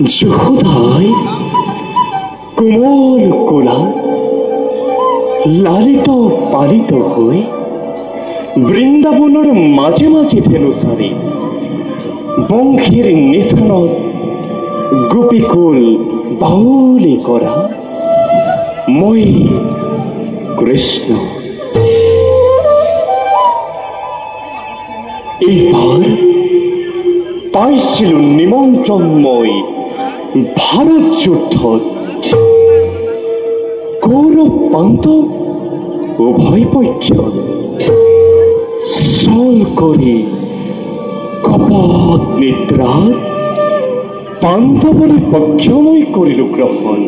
যশোদাই কোমল কোলাত লালিত পালিত হৈ বৃন্দাবনৰ মাজে মাজে ধেনুচাৰি বংশীৰ নিচানত গোপীকুল বাউলি কৰা মই কৃষ্ণ। এইবাৰ পাইছিলো নিমন্ত্ৰণ মই ভাৰত যুদ্ধত। কৌৰৱ পাণ্ডৱ উভয় পক্ষত চল কৰি কপট নিদ্ৰাত পাণ্ডৱৰে পক্ষ মই কৰিলো গ্ৰহণ।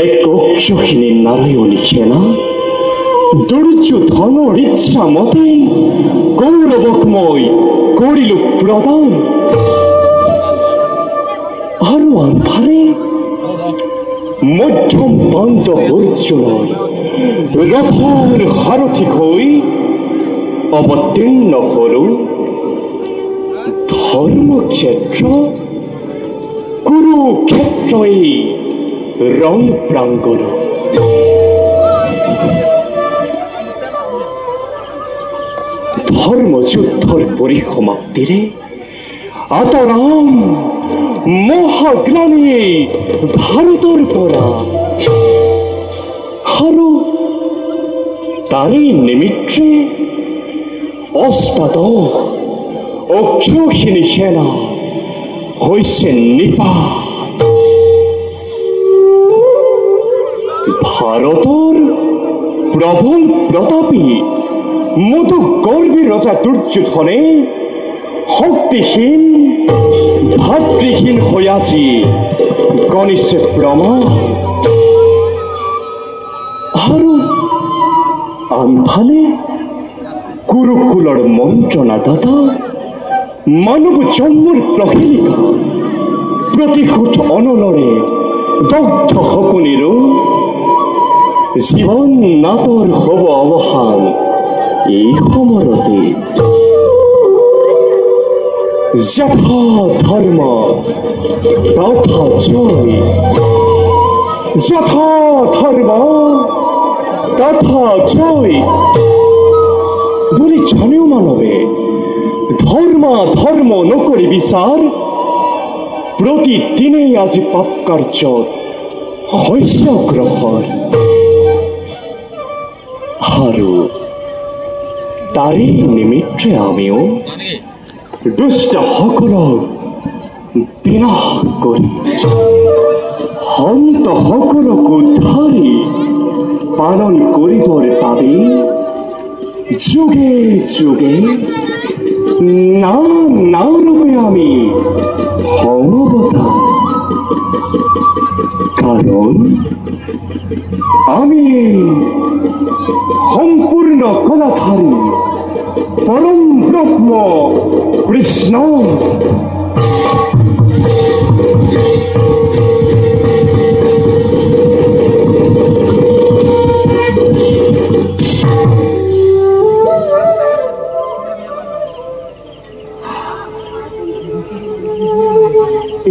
এক অক্ষহীনী নাৰায়ণী সেনা দুৰ্যোধনৰ ইচ্ছা মতে কৌৰৱক মই কৰিলো প্ৰদান। আৰু আনফালে মধ্যম পাণ্ডৱ অৰ্জুনৰ ৰথৰ সাৰথি হৈ অৱতীৰ্ণ হলো ধৰ্মক্ষেত্ৰ কুৰুক্ষেত্ৰই ৰণ প্ৰাংগণ। ধৰ্মযুদ্ধৰ পৰিসমাপ্তিৰে আতৰাম মহাগ্লানি ভাৰতৰ পৰা। আৰু তাৰে নিমিত্তে অষ্টাদশ অক্ষৌহিণী সেনা হৈছে নিপাত। ভাৰতৰ প্ৰবল প্ৰতাপী মধু গৰ্বী ৰজা দুৰ্যোধনে শক্তিহীন ভাতৃহীন হৈ আজি গণিছে প্ৰমাণ। আৰু আনফালে কুৰুকুলৰ মন্ত্ৰণাদাতা মানৱ জন্মৰ প্ৰহেলিকা প্ৰতিশোধ অনলৰে দগ্ধ শকুনিৰো জীৱন নাটৰ হ'ব অৱসান এই সমৰতে। যথা ধৰ্ম তথা জয়, যথা ধৰ্ম তথা জয় বুলি জানেও মানৱে ধৰ্ম নকৰি বিচাৰ প্ৰতিদিনেই আজি পাপ কাৰ্যত হৈছে অগ্ৰসৰ। আৰু তাৰে নিমিত্তে আমিও দুষ্ট সকলক বিনাশ কৰি সন্ত সকলক উদ্ধাৰি পালন কৰিবৰ বাবে যুগে যুগে নাম ৰূপে আমি সমবতাৰ। কাৰণ আমি সম্পূৰ্ণ কলাধাৰী পৰম ব্ৰহ্ম কৃষ্ণ।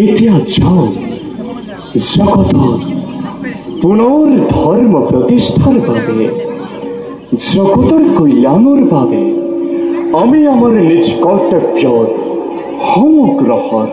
এতিয়া যাওঁ জগতত পুনৰ ধৰ্ম প্ৰতিষ্ঠাৰ বাবে, জগতৰ কল্যাণৰ বাবে আমি আমাৰ নিজ কৰ্তব্যত সমগ্ৰসৰ।